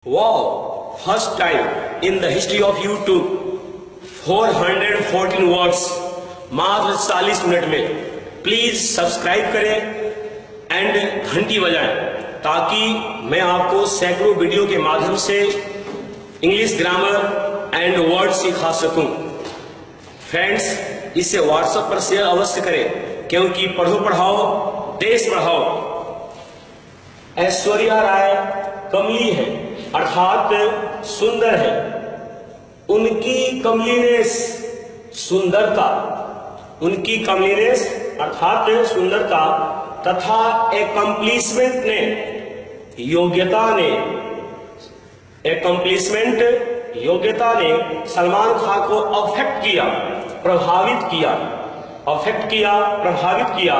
Wow! First time in the history of YouTube 414 words मात्र 40 minute में। Please subscribe करें and घंटी बजाएं ताकि मैं आपको सैकड़ों वीडियो के माध्यम से इंग्लिश ग्रामर एंड वर्ड सिखा सकूं। फ्रेंड्स, इसे व्हाट्सएप पर शेयर अवश्य करें क्योंकि पढ़ो पढ़ाओ देश बढ़ाओ। ऐश्वर्या राय कमली है अर्थात सुंदर है। उनकी कमलीनेस सुंदरता, उनकी कमलीनेस अर्थात सुंदरता तथा एकम्प्लिशमेंट ने योग्यता ने एकम्प्लिशमेंट योग्यता ने सलमान खान को अफेक्ट किया, प्रभावित किया, अफेक्ट किया, प्रभावित किया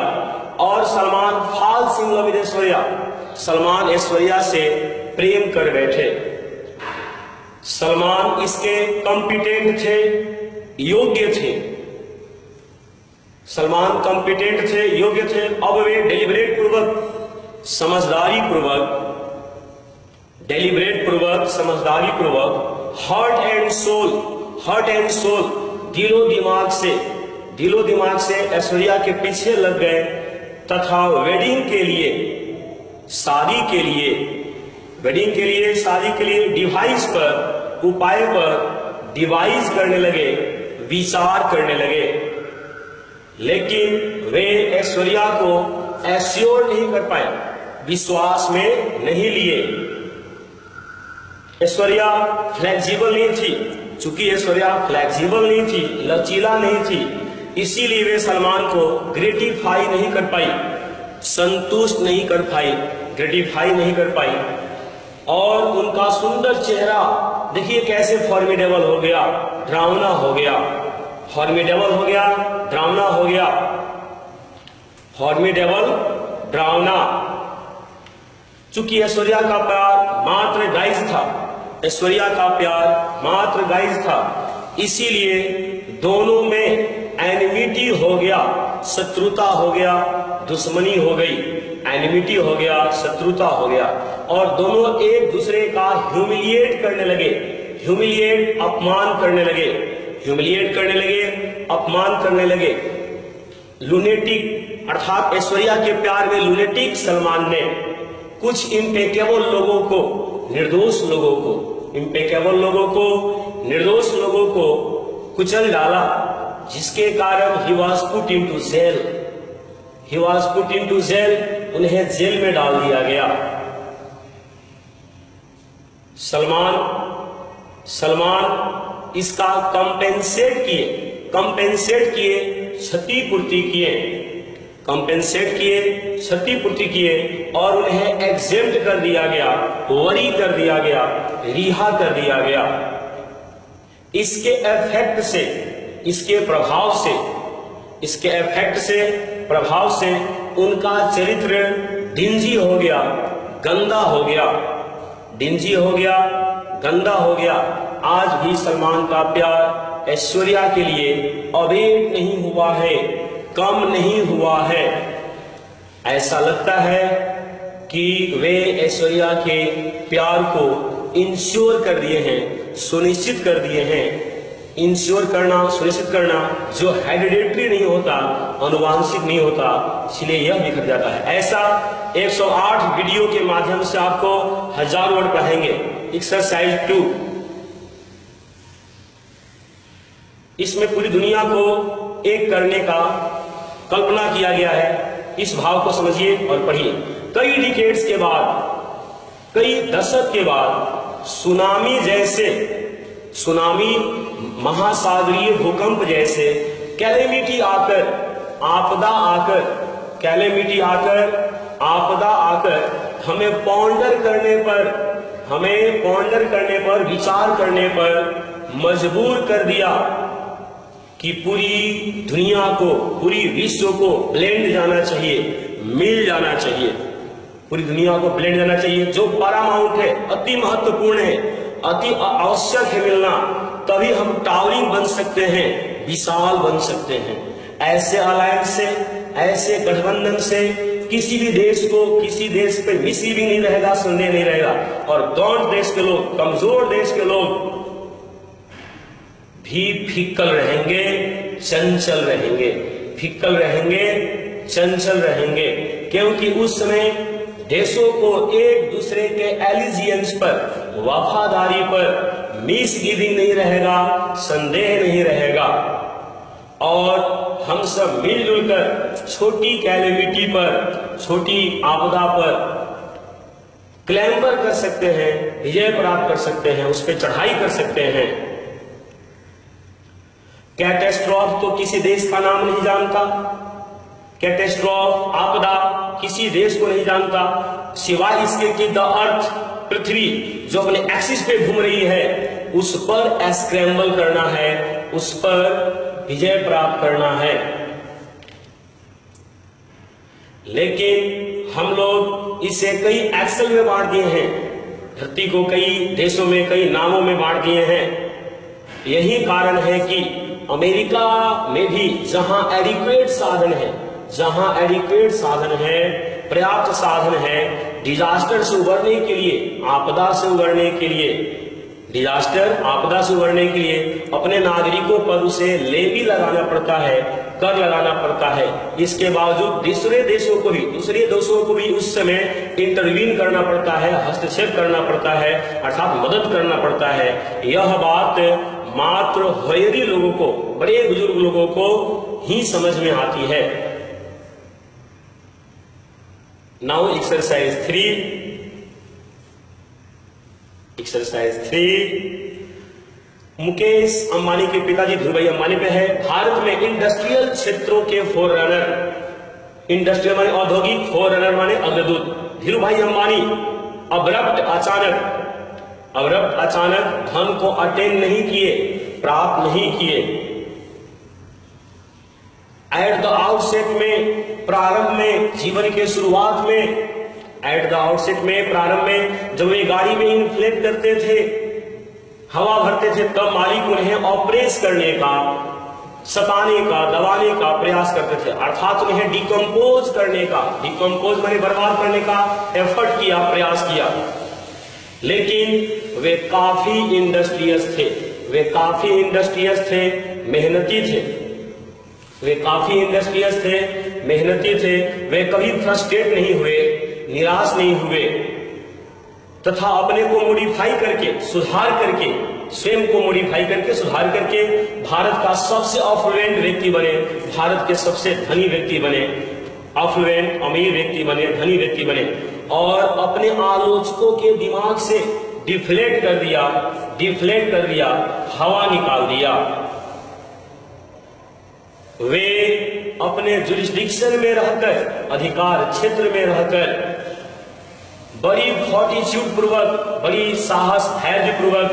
और Salman falls in love with Aishwarya, Salman Aishwarya से प्रेम कर बैठे। सलमान इसके कॉम्पिटेंट थे, योग्य थे। सलमान कॉम्पिटेंट थे, योग्य थे। अब वे डेलिब्रेट पूर्वक, समझदारी पूर्वक, डेलिब्रेट पूर्वक, समझदारी पूर्वक हार्ट एंड सोल दिलो दिमाग से ऐश्वर्या के पीछे लग गए तथा वेडिंग के लिए, शादी के लिए डिवाइस पर, उपाय पर डिवाइस करने लगे, विचार करने लगे। लेकिन वे ऐश्वर्या को एश्योर नहीं कर पाए, विश्वास में नहीं लिए। ऐश्वर्या फ्लेक्सिबल नहीं थी। चूंकि ऐश्वर्या फ्लेक्सिबल नहीं थी, लचीला नहीं थी, इसीलिए वे सलमान को ग्रेटिफाई नहीं कर पाई, संतुष्ट नहीं कर पाई, ग्रेटिफाई नहीं कर पाई। और उनका सुंदर चेहरा देखिए कैसे फॉर्मिडेबल हो गया, डरावना हो गया, फॉर्मिडेबल हो गया, डरावना हो गया, फॉर्मिडेबल, डरावना। चूंकि ऐश्वर्या का प्यार मात्र गाइस था, ऐश्वर्या का प्यार मात्र गाइस था, इसीलिए दोनों में एनिमिटी हो गया, शत्रुता हो गया, दुश्मनी हो गई, एनिमिटी हो गया, शत्रुता हो गया और दोनों एक दूसरे का ह्यूमिलिएट करने लगे, ह्यूमिलिएट अपमान करने लगे, ह्यूमिलिएट करने लगे, अपमान करने लगे। लुनेटिक अर्थात ऐश्वर्या के प्यार में लुनेटिक सलमान ने कुछ इम्पेकेबल लोगों को, निर्दोष लोगों को, इम्पेकेबल लोगों को, निर्दोष लोगों को कुचल डाला, जिसके कारण he was put into jail, he was put into jail, उन्हें जेल में डाल दिया गया। सलमान इसका कंपेंसेट किए, क्षतिपूर्ति किए, कंपेंसेट किए, क्षतिपूर्ति किए और उन्हें एग्जेम्प्ट कर दिया गया, वरी कर दिया गया, रिहा कर दिया गया। इसके इफेक्ट से, इसके प्रभाव से, इसके इफेक्ट से, प्रभाव से उनका चरित्र डिंजी हो गया, गंदा हो गया, डिंजी हो गया, गंदा हो गया। आज भी सलमान का प्यार ऐश्वर्या के लिए अबेट नहीं हुआ है, कम नहीं हुआ है। ऐसा लगता है कि वे ऐश्वर्या के प्यार को इंश्योर कर दिए हैं, सुनिश्चित कर दिए हैं। इंश्योर करना, सुनिश्चित करना जो हेरिडिटरी नहीं होता, अनुवांशिक नहीं होता, इसलिए यह बिखर जाता है। ऐसा 108 वीडियो के माध्यम से आपको 1000 वर्ड पढ़ाएंगे। एक्सरसाइज 2, इसमें पूरी दुनिया को एक करने का कल्पना किया गया है। इस भाव को समझिए और पढ़िए। कई डिकेड्स के बाद, कई दशक के बाद सुनामी जैसे, सुनामी महासागरीय भूकंप जैसे कैलेमिटी आकर, आपदा आकर, कैलेमिटी आकर, आपदा आकर हमें पॉन्डर करने पर, हमें पॉन्डर करने पर, विचार करने पर मजबूर कर दिया कि पूरी दुनिया को, पूरी विश्व को ब्लेंड जाना चाहिए, मिल जाना चाहिए, पूरी दुनिया को ब्लेंड जाना चाहिए। जो पैरामाउंट है, अति महत्वपूर्ण है, अति आवश्यक है मिलना, तभी हम टावरिंग बन सकते हैं, विशाल बन सकते हैं। ऐसे अलायंस से, ऐसे गठबंधन से किसी भी देश को, किसी देश पे मिसलीडिंग नहीं रहेगा, संदेह नहीं रहेगा। और गौंड देश के लोग, कमजोर देश के लोग भी फिक्कल रहेंगे, चंचल रहेंगे, फिक्कल रहेंगे, चंचल रहेंगे, क्योंकि उस समय देशों को एक दूसरे के एलिजियंस पर, वफादारी पर मिसलीडिंग नहीं रहेगा, संदेह नहीं रहेगा। और हम सब मिलजुल कर छोटी कैलेमिटी पर, छोटी आपदा पर क्लैम्बर कर सकते हैं, विजय प्राप्त कर सकते हैं, उस पर चढ़ाई कर सकते हैं। कैटेस्ट्रॉफ तो किसी देश का नाम नहीं जानता, कैटेस्ट्रॉफ, आपदा किसी देश को नहीं जानता, सिवाय इसके कि द अर्थ, पृथ्वी जो अपने एक्सिस पे घूम रही है, उस पर स्क्रैम्बल करना है, उस पर विजय प्राप्त करना है। लेकिन हम लोग इसे कई एक्सेल में बांट दिए हैं, धरती को कई देशों में, कई नामों में बांट दिए हैं। यही कारण है कि अमेरिका में भी जहां एडिक्वेट साधन है, जहां एडिक्वेट साधन है, पर्याप्त साधन है, डिजास्टर से उबरने के लिए, आपदा से उबरने के लिए, डिजास्टर, आपदा से उबरने के लिए अपने नागरिकों पर उसे लेवी लगाना पड़ता है, कर लगाना पड़ता है। इसके बावजूद दूसरे देशों को भी उस समय इंटरवीन करना पड़ता है, हस्तक्षेप करना पड़ता है, अर्थात मदद करना पड़ता है। यह बात मात्र होयरी लोगों को, बड़े बुजुर्ग लोगों को ही समझ में आती है। Now exercise 3। Exercise 3 Mukesh Ambani के पिताजी धीरूभाई अंबानी पे है। भारत में इंडस्ट्रियल क्षेत्रों के फोररनर, इंडस्ट्रियल माने औद्योगिक, फोररनर माने अग्रदूत। धीरूभाई अंबानी अब्रप्ट अचानक धन को अटेन नहीं किए, प्राप्त नहीं किए। एट द आउटसेट में, प्रारंभ में, जीवन के शुरुआत में, एट द आउटसेट में, प्रारंभ में, जब वे गाड़ी में इन्फ्लेट करते थे, हवा भरते थे, तब मालिक उन्हें ऑपरेट करने का, सताने का, दबाने का प्रयास करते थे, अर्थात उन्हें डिकम्पोज करने का, डिकम्पोज माने बर्बाद करने का एफर्ट किया, प्रयास किया। लेकिन वे काफी इंडस्ट्रियस थे, वे काफी इंडस्ट्रियस थे, मेहनती थे, वे काफी इंडस्ट्रियस थे, मेहनती थे। वे कभी फ्रस्ट्रेट नहीं हुए, निराश नहीं हुए, तथा अपने को मॉडिफाई करके, सुधार करके, स्वयं को मॉडिफाई करके, सुधार करके भारत का सबसे अफ्लुएंट व्यक्ति बने, भारत के सबसे धनी व्यक्ति बने, अफ्लुएंट, अमीर व्यक्ति बने, धनी व्यक्ति बने। और अपने आलोचकों के दिमाग से डिफ्लेट कर दिया, हवा निकाल दिया। वे अपने जुरिस्डिक्शन में रहकर, अधिकार क्षेत्र में रहकर, बड़ी फॉर्टिट्यूड पूर्वक, बड़ी साहस धैर्य पूर्वक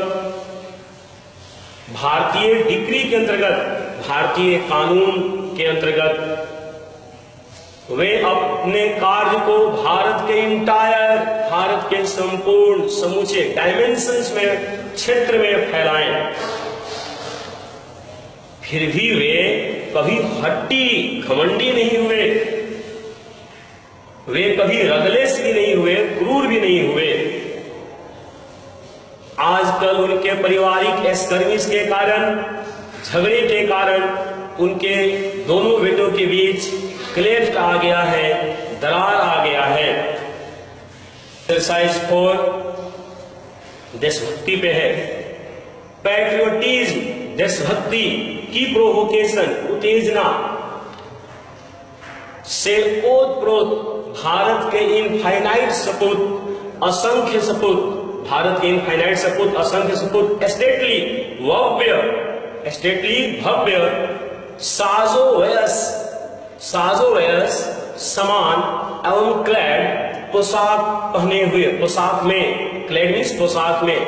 भारतीय डिक्री के अंतर्गत, भारतीय कानून के अंतर्गत वे अपने कार्य को भारत के इंटायर, भारत के संपूर्ण समूचे डायमेंशंस में, क्षेत्र में फैलाएं। फिर भी वे कभी हट्टी घमंडी नहीं हुए, वे कभी रगलेस भी नहीं हुए, क्रूर भी नहीं हुए। आजकल उनके पारिवारिक एस्कर्मिश के कारण, झगड़े के कारण, उनके दोनों बेटों के बीच क्लेफ्ट आ गया है, दरार आ गया है। एक्सरसाइज 4 देशभक्ति पे है। पैट्रियोटिज्म, देशभक्ति की प्रोवोकेशन, उत्तेजना से ओतप्रोत भारत के इनफाइनाइट सपूत, असंख्य सपूत, भारत के इनफाइनाइट सपूत, असंख्य सपूत, स्टेटली भव्य, साजोवयस समान एवं क्लैड, पोशाक पहने हुए, पोशाक में, क्लैड मीन्स पोशाक में,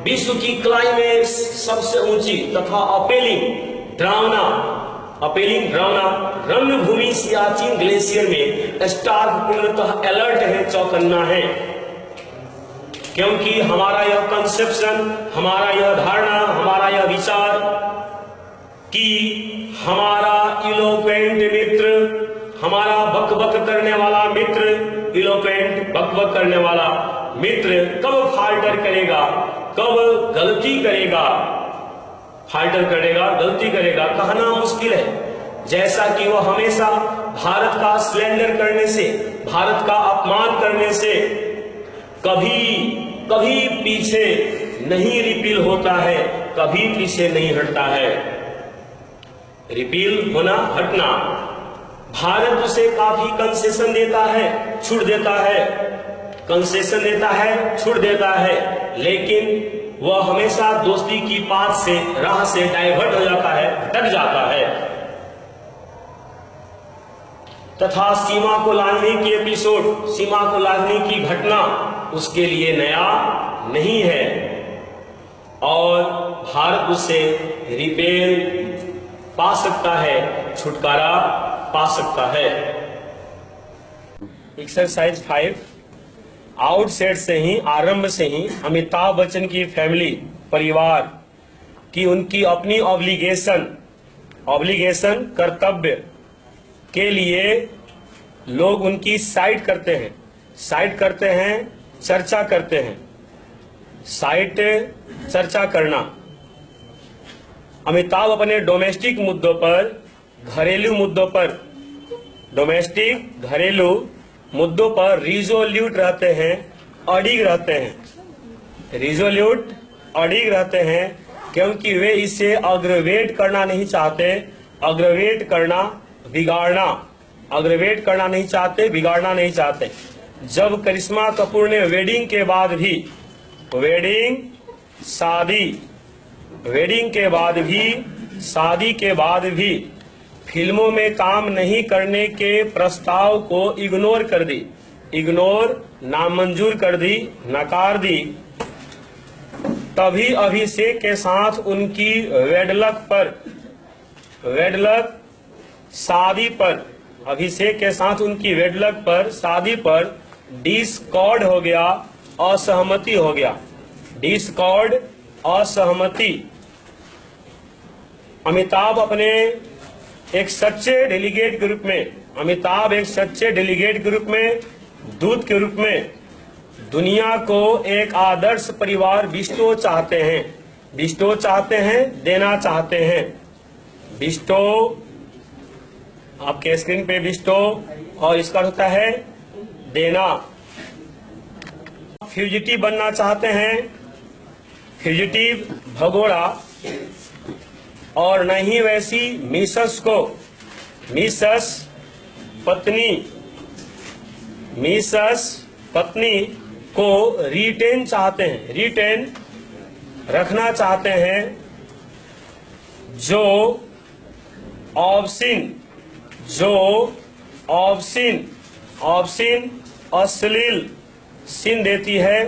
विश्व की क्लाइमेक्स सबसे ऊंची तथा अपेलिंग ड्रावना रणभूमि सियाचिन ग्लेशियर में स्टार्क पूर्णतः अलर्ट है, चौकन्ना है। क्योंकि हमारा यह कंसेप्शन, हमारा यह धारणा, हमारा यह विचार कि हमारा इलोक्वेंट मित्र, हमारा बक बक करने वाला मित्र, इलोक्वेंट बक बक करने वाला मित्र कब फाल्टर करेगा, कब गलती करेगा, फाल्टर करेगा, गलती करेगा, कहना मुश्किल है। जैसा कि वह हमेशा भारत का स्लेंडर करने से, भारत का अपमान करने से कभी कभी पीछे नहीं रिपील होता है, कभी पीछे नहीं हटता है। रिपील होना, हटना, भारत उसे काफी कंसेशन देता है, छूट देता है, कंसेशन देता है, छूट देता है, लेकिन वह हमेशा दोस्ती की पाथ से, राह से डाइवर्ट हो जाता है, भटक जाता है तथा सीमा को लांघने की एपिसोड, सीमा को लांघने की घटना उसके लिए नया नहीं है और भारत उससे रिपेल पा सकता है, छुटकारा पा सकता है। एक्सरसाइज 5, आउटसेट से ही, आरंभ से ही अमिताभ बच्चन की फैमिली, परिवार की उनकी अपनी ऑब्लिगेशन कर्तव्य के लिए लोग उनकी साइड करते हैं, चर्चा करते हैं। साइट, चर्चा करना। अमिताभ अपने डोमेस्टिक मुद्दों पर, घरेलू मुद्दों पर, डोमेस्टिक घरेलू मुद्दों पर रिजोल्यूट रहते हैं, अडिग रहते हैं, रिजोल्यूट अडिग रहते हैं, क्योंकि वे इसे अग्रवेट करना नहीं चाहते, अग्रवेट करना, बिगाड़ना, अग्रवेट करना नहीं चाहते, बिगाड़ना नहीं चाहते। जब करिश्मा कपूर ने वेडिंग के बाद भी, शादी के बाद भी फिल्मों में काम नहीं करने के प्रस्ताव को इग्नोर कर दी, नामंजूर कर दी, नकार दी, तभी अभिषेक के साथ उनकी वेडलक पर, शादी पर डिस्कॉर्ड हो गया, असहमति हो गया, डिस्कॉर्ड, असहमति। अमिताभ अपने एक सच्चे डेलीगेट के रूप में, दूत के रूप में दुनिया को एक आदर्श परिवार बिस्टो चाहते हैं, देना चाहते हैं। बिस्टो, आपके स्क्रीन पे बिस्टो, और इसका होता है देना। फ्यूजिटिव बनना चाहते हैं, फ्यूजिटिव, भगोड़ा, और नहीं वैसी मिसेस पत्नी को रिटेन चाहते हैं, रिटेन रखना चाहते हैं, जो ऑब्सिन अश्लील सीन देती है,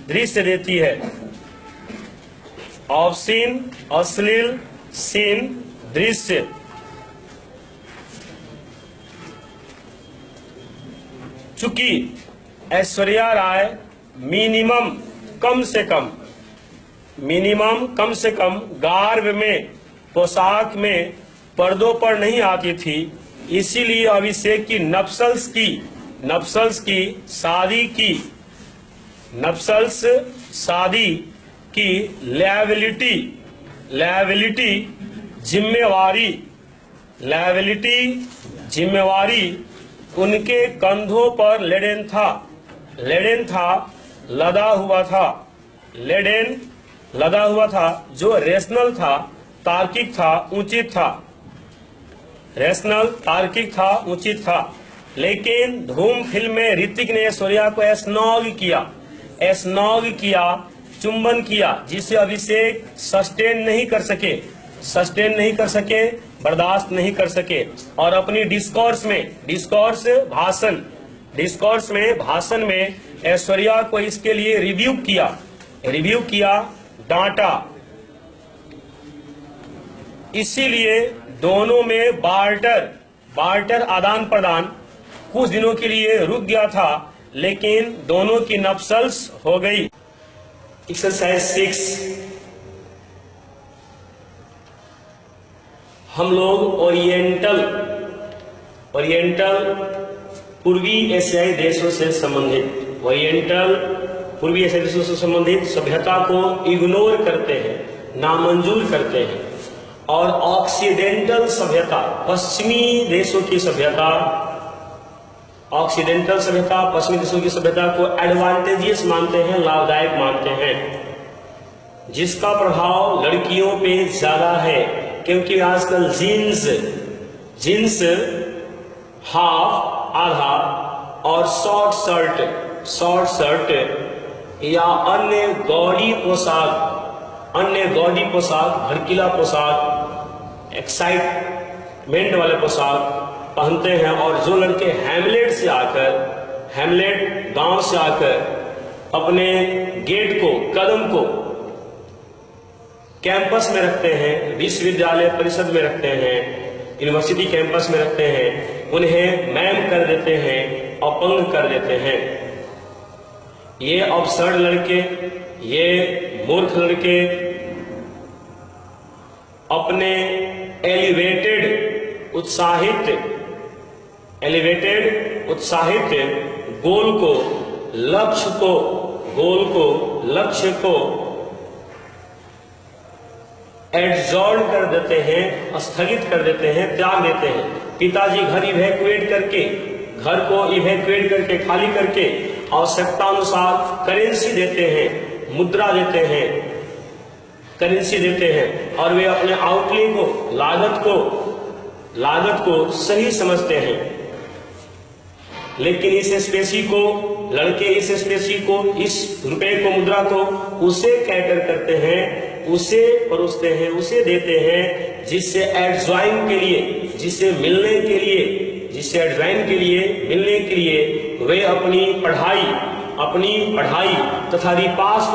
दृश्य देती है, ऑब्सिन अश्लील सीन, दृश्य। चूंकि ऐश्वर्या राय मिनिमम कम से कम गार्ब में, पोशाक में, पर्दों पर नहीं आती थी, इसीलिए अभिषेक की शादी की लायबिलिटी जिम्मेवारी उनके कंधों पर लेडेन था, लदा हुआ था, जो रेशनल था, तार्किक था, उचित था, लेकिन धूम फिल्म में ऋतिक ने ऐश्वर्या को एस्नॉग किया, चुंबन किया, जिसे अभिषेक सस्टेन नहीं कर सके, बर्दाश्त नहीं कर सके, और अपनी भाषण में ऐश्वर्या को इसके लिए रिव्यू किया, डांटा। इसीलिए दोनों में बार्टर आदान प्रदान कुछ दिनों के लिए रुक गया था, लेकिन दोनों की नफसल्स हो गई। एक्सरसाइज 6, हम लोग ओरिएंटल ओरिएंटल पूर्वी एशियाई देशों से संबंधित, ओरिएंटल पूर्वी एशियाई देशों से संबंधित सभ्यता को इग्नोर करते हैं, नामंजूर करते हैं। और ऑक्सीडेंटल सभ्यता, पश्चिमी देशों की सभ्यता, ऑक्सीडेंटल सभ्यता, पश्चिमी देशों की सभ्यता को एडवांटेजियस मानते हैं, लाभदायक मानते हैं, जिसका प्रभाव लड़कियों पे ज्यादा है, क्योंकि आजकल जीन्स हाफ आधा और शॉर्ट शर्ट या अन्य गौड़ी पोशाक, भड़कीला पोशाक, एक्साइटमेंट वाले पोशाक पहनते हैं। और जो लड़के हैमलेट गांव से आकर अपने गेट को, कदम को कैंपस में रखते हैं, विश्वविद्यालय परिषद में रखते हैं, यूनिवर्सिटी कैंपस में रखते हैं, उन्हें मैम कर देते हैं, अपंग कर देते हैं। ये अबसर्ड लड़के, ये मूर्ख लड़के अपने एलिवेटेड उत्साहित लक्ष्य को एड्जॉर्न कर देते हैं, स्थगित कर देते हैं, त्याग देते हैं। पिताजी घर को इवैक्यूएट करके खाली करके आवश्यकता अनुसार करेंसी देते हैं, मुद्रा देते हैं, करेंसी देते हैं, और वे अपने आउटले को, लागत को सही समझते हैं। लेकिन इस रुपए को, मुद्रा को उसे कैटर करते हैं, उसे परोसते हैं, उसे देते हैं, जिससे एडजॉइन के लिए, जिससे मिलने के लिए वे अपनी पढ़ाई तथा रिपास्ट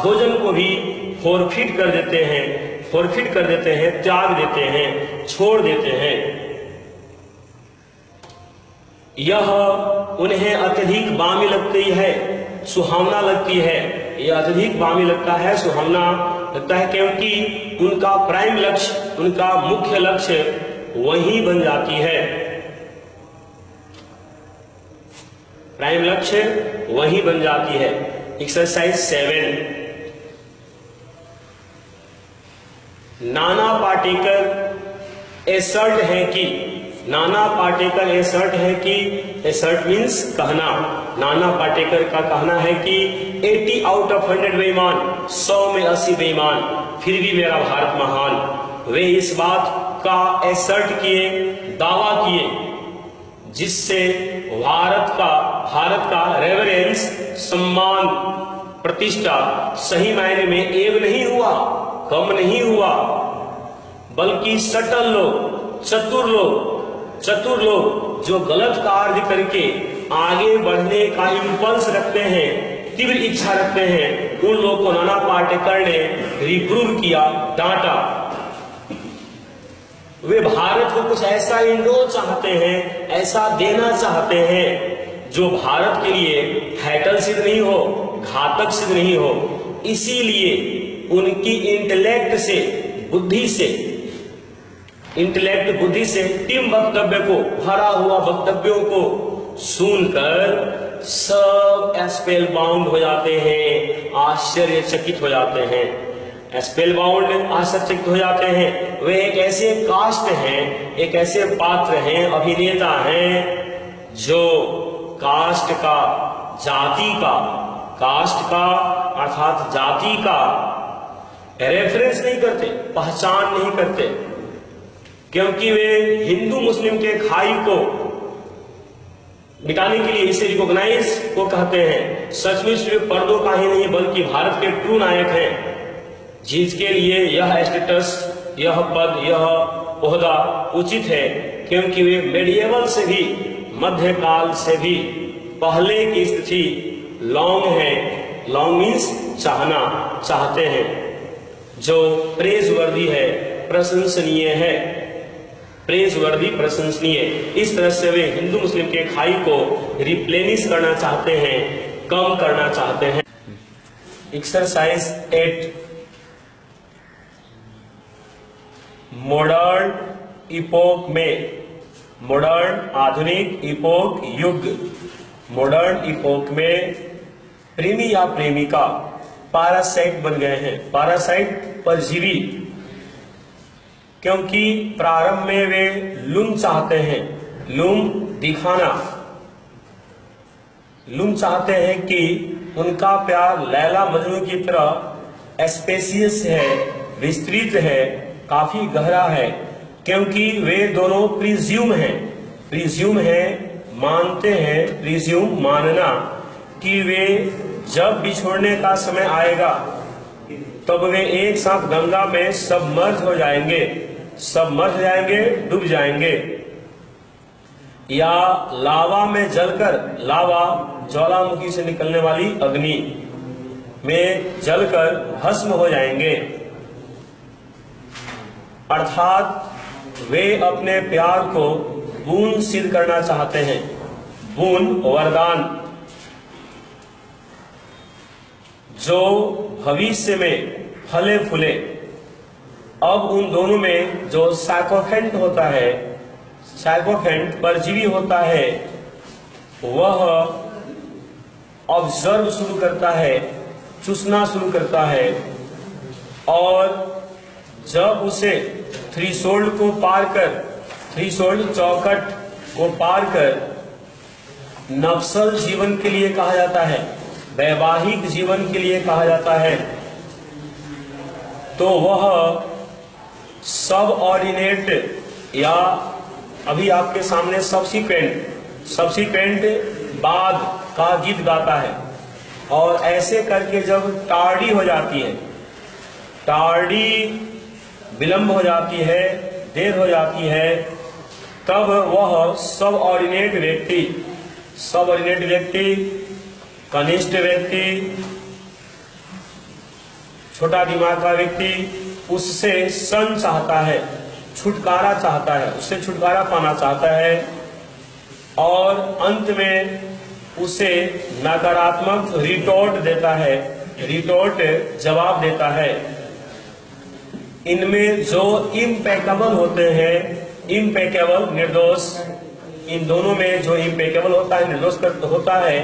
भोजन को भी फॉरफिट कर देते हैं, त्याग देते हैं, छोड़ देते हैं। यह उन्हें अत्यधिक बामी लगती है, सुहावना लगती है। यह अत्यधिक बामी लगता है, सुहावना लगता है, क्योंकि उनका प्राइम लक्ष्य, उनका मुख्य लक्ष्य वही बन जाती है, प्राइम लक्ष्य वही बन जाती है। एक्सरसाइज 7, नाना पाटेकर एसर्ट है कि, एसर्ट मीन्स कहना, नाना पाटेकर का कहना है कि 80 आउट ऑफ 100 बेईमान, 100 में 80 बेईमान, फिर भी मेरा भारत महान। वे इस बात का एसर्ट किए, दावा किए, जिससे भारत का रेवरेंस, सम्मान, प्रतिष्ठा सही मायने में एव नहीं हुआ, कम नहीं हुआ, बल्कि सटल लोग, चतुर लोग जो गलत कार्य करके आगे बढ़ने का इंपल्स रखते हैं, तीव्र इच्छा रखते हैं, उन लोगों को नाना पाटेकर ने रिप्रूव किया, डांटा। वे भारत को कुछ ऐसा इंडोल चाहते हैं, ऐसा देना चाहते हैं जो भारत के लिए फैटल सिद्ध नहीं हो, घातक सिद्ध नहीं हो। इसीलिए उनकी इंटेलेक्ट बुद्धि से टीम वक्तव्य को, भरा हुआ वक्तव्यों को सुनकर सब स्पेल बाउंड हो जाते हैं, आश्चर्यचकित हो जाते हैं, स्पेल बाउंड आश्चर्यचकित हो जाते हैं। वे एक ऐसे कास्ट हैं, एक ऐसे पात्र हैं, अभिनेता हैं, जो कास्ट का अर्थात जाति का रेफरेंस नहीं करते, पहचान नहीं करते, क्योंकि वे हिंदू मुस्लिम के खाई को मिटाने के लिए इसे रिकॉग्नाइज को कहते हैं। सचमुच वे पर्दों का ही नहीं बल्कि भारत के ट्रू नायक हैं, जिसके लिए यह स्टेटस, यह पद, यह ओहदा उचित है, क्योंकि वे मेडिएवल से भी, मध्यकाल से भी पहले की स्थिति लॉन्ग है। लॉन्ग मीन्स चाहना, चाहते हैं, जो प्रेजवर्दी है, प्रशंसनीय है, प्रशंसनीय। इस तरह से वे हिंदू मुस्लिम के खाई को रिप्लेनिश करना चाहते हैं, कम करना चाहते हैं। एक्सरसाइज 8, मॉडर्न इपोक में मॉडर्न आधुनिक इपोक युग। मॉडर्न इपोक में प्रेमी या प्रेमिका पैरासाइट बन गए हैं, पैरासाइट परजीवी, क्योंकि प्रारंभ में वे लुम चाहते हैं, लुम दिखाना, लुम चाहते हैं कि उनका प्यार लैला मजनू की तरह स्पेसियस है, विस्तृत है, काफी गहरा है, क्योंकि वे दोनों प्रिज्यूम हैं, प्रिज्यूम है, मानते हैं, प्रिज्यूम मानना कि वे जब बिछोड़ने का समय आएगा तब वे एक साथ गंगा में सबमर्ज हो जाएंगे, सबमर्ज हो जाएंगे, डूब जाएंगे, या लावा में जलकर, लावा ज्वालामुखी से निकलने वाली अग्नि में जलकर भस्म हो जाएंगे। अर्थात वे अपने प्यार को बूंद सिद्ध करना चाहते हैं, बूंद वरदान, जो भविष्य में फले फूले। अब उन दोनों में जो साइकोफेंट होता है, साइकोफेंट परजीवी होता है, वह ऑब्जर्व शुरू करता है, चूसना शुरू करता है, और जब उसे थ्रीशोल्ड को पार कर, थ्रीशोल्ड चौखट को पार कर नक्सल जीवन के लिए कहा जाता है, वैवाहिक जीवन के लिए कहा जाता है, तो वह सब ऑर्डिनेट या अभी आपके सामने सब्सिक्वेंट, सब्सिक्वेंट बाद का गीत गाता है। और ऐसे करके जब टार्डी हो जाती है, टार्डी विलंब हो जाती है, देर हो जाती है, तब वह सब ऑर्डिनेट व्यक्ति, सब ऑर्डिनेट व्यक्ति, कनिष्ठ व्यक्ति, छोटा दिमाग का व्यक्ति उससे सन चाहता है, छुटकारा चाहता है, उससे छुटकारा पाना चाहता है, और अंत में उसे नकारात्मक रिटोर्ट देता है, रिटोर्ट जवाब देता है। इनमें जो इम्पेकेबल होते हैं, इम्पेकेबल निर्दोष, इन दोनों में जो इम्पेकेबल होता है, निर्दोष होता है,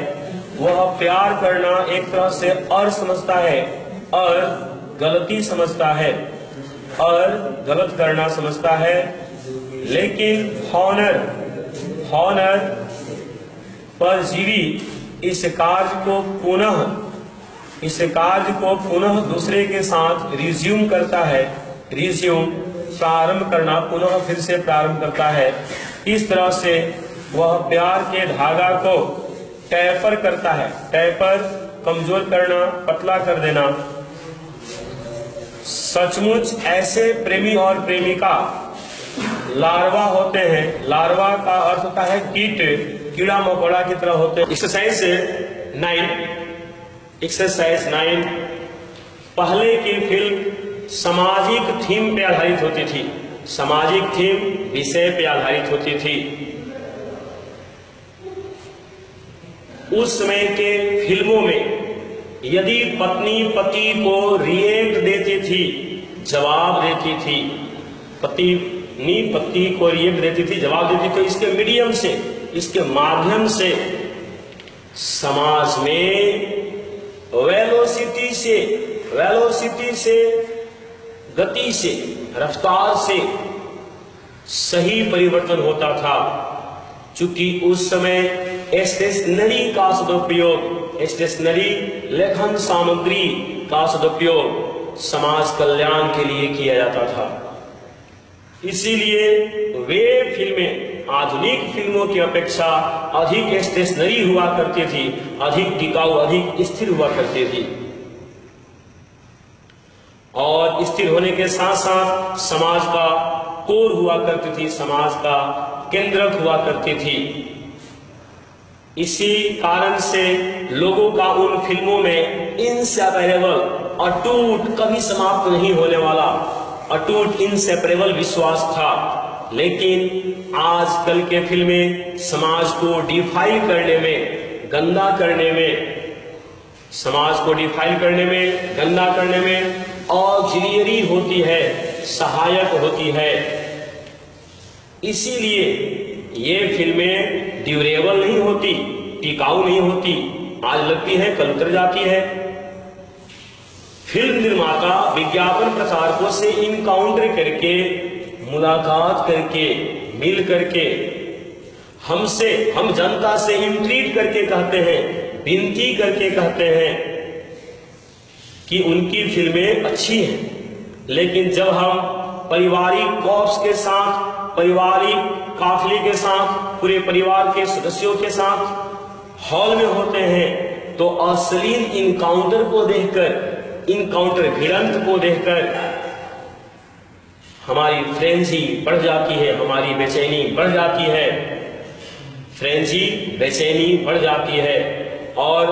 वह प्यार करना एक तरह से और समझता है और गलती समझता है और गलत करना समझता है। लेकिन हॉनर, हॉनर परजीवी इस कार्य को पुनः दूसरे के साथ रिज्यूम करता है, रिज्यूम प्रारंभ करना, पुनः फिर से प्रारंभ करता है। इस तरह से वह प्यार के धागा को टैपर करता है, टैपर कमजोर करना, पतला कर देना। सचमुच ऐसे प्रेमी और प्रेमिका लार्वा होते हैं। लार्वा का अर्थ होता है कीट, कीड़ा मकोड़ा की तरह होते हैं। एक्सरसाइज 9 पहले की फिल्म सामाजिक थीम पे आधारित होती थी, सामाजिक थीम विषय पे आधारित होती थी। उस समय के फिल्मों में यदि पत्नी पति को रिएक्ट देती थी, जवाब देती थी, पत्नी पति को रिएक्ट देती थी, जवाब देती, तो इसके मीडियम से, इसके माध्यम से समाज में वेलोसिटी से, गति से, रफ्तार से सही परिवर्तन होता था। चूंकि उस समय स्टेशनरी का सदुपयोग, स्टेशनरी लेखन सामग्री का सदुपयोग समाज कल्याण के लिए किया जाता था। इसीलिए वे फिल्में आधुनिक फिल्मों की अपेक्षा अधिक स्टेशनरी हुआ करती थी, अधिक टिकाऊ, अधिक स्थिर हुआ करती थी, और स्थिर होने के साथ साथ समाज का कोर हुआ करती थी, समाज का केंद्रक हुआ करती थी। इसी कारण से लोगों का उन फिल्मों में इनसेपरेबल, अटूट, कभी समाप्त नहीं होने वाला अटूट इनसेपरेबल विश्वास था। लेकिन आजकल के फिल्में समाज को डिफाइल करने में, गंदा करने में, समाज को डिफाइल करने में, गंदा करने में ऑक्सिलियरी होती है, सहायक होती है। इसीलिए ये फिल्में ड्यूरेबल नहीं होती, टिकाऊ नहीं होती, आज लगती है कल उतर जाती है। फिल्म निर्माता विज्ञापन प्रचारकों से इनकाउंटर करके, मुलाकात करके, मिल करके, हम जनता से इंट्रीट करके कहते हैं, विनती करके कहते हैं कि उनकी फिल्में अच्छी हैं। लेकिन जब हम पारिवारिक कॉर्प्स के साथ, पारिवारिक काफिले के साथ, पूरे परिवार के सदस्यों के साथ हॉल में होते हैं तो अश्लील इनकाउंटर को देखकर, इनकाउंटर भिड़ंत को देखकर हमारी फ्रेंजी बढ़ जाती है, हमारी बेचैनी बढ़ जाती है, फ्रेंजी बेचैनी बढ़ जाती है और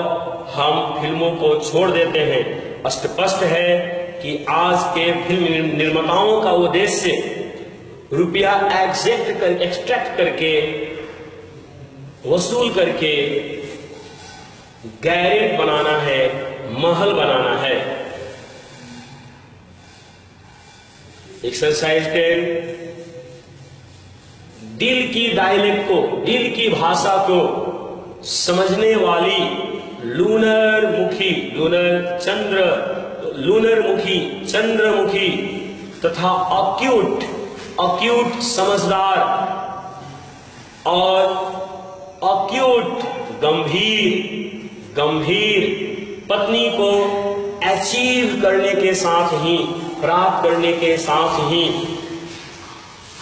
हम फिल्मों को छोड़ देते हैं। स्पष्ट है कि आज के फिल्म निर्माताओं का उद्देश्य रुपया एक्सट्रैक्ट करके, वसूल करके गैरेज बनाना है, महल बनाना है। एक्सरसाइज 10, दिल की डायलेक्ट को, दिल की भाषा को समझने वाली लूनर मुखी, चंद्रमुखी तथा अक्यूट समझदार और अक्यूट गंभीर पत्नी को अचीव करने के साथ ही, प्राप्त करने के साथ ही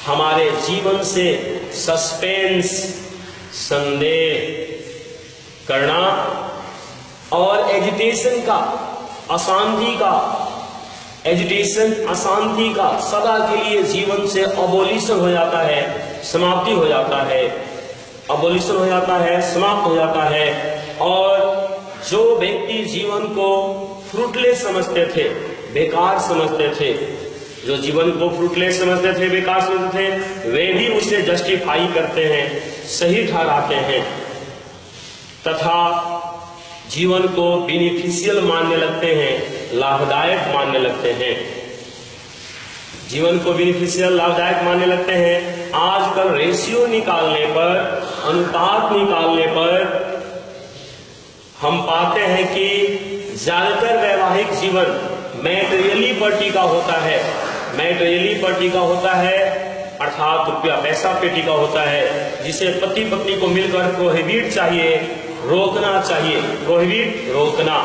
हमारे जीवन से सस्पेंस, संदेह करना और अशांति का सदा के लिए जीवन से अबोलिशन हो जाता है, समाप्ति हो जाता है, अबोलिशन हो जाता है, समाप्त हो जाता है। और जो व्यक्ति जीवन को फ्रूटलेस समझते थे, बेकार समझते थे, जो जीवन को फ्रूटलेस समझते थे, बेकार समझते थे, वे भी उसे जस्टिफाई करते हैं, सही ठहराते हैं तथा जीवन को बेनिफिशियल मानने लगते हैं, लाभदायक मानने लगते हैं, जीवन को बेनिफिशियल, लाभदायक मानने लगते हैं। आजकल रेशियो निकालने पर, अनुपात निकालने पर हम पाते हैं कि ज्यादातर वैवाहिक जीवन मैटेरियली पर टिका होता है, मैटेरियली पर टिका होता है, अर्थात रुपया पैसा पे टिका होता है, जिसे पति पत्नी को मिलकर प्रोहिबिट चाहिए, रोकना चाहिए, प्रोहिबिट, रोकना।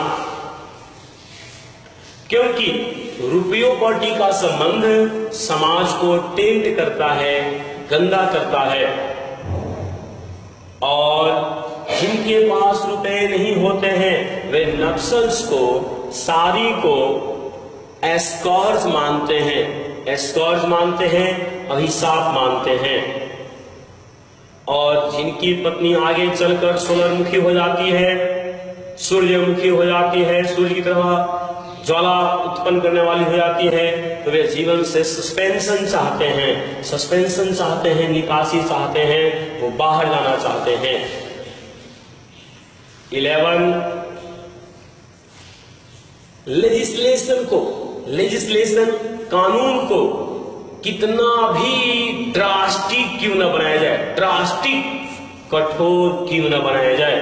क्योंकि रुपयों पर टिका संबंध समाज को टेंट करता है, गंदा करता है और जिनके पास रुपए नहीं होते हैं वे नक्सल्स को, सारी को एस्कॉर्ज मानते हैं, एस्कॉर्ज मानते हैं, अभिशाप मानते हैं। और जिनकी पत्नी आगे चलकर सोलरमुखी हो जाती है, सूर्यमुखी हो जाती है, सूर्य की तरह ज्वाला उत्पन्न करने वाली हो जाती है, तो वे जीवन से सस्पेंशन चाहते हैं, सस्पेंशन चाहते हैं, निकासी चाहते हैं, वो बाहर जाना चाहते हैं। 11 लेजिस्लेशन कानून को कितना भी ड्रास्टिक क्यों न बनाया जाए, ड्रास्टिक, कठोर क्यों न बनाया जाए,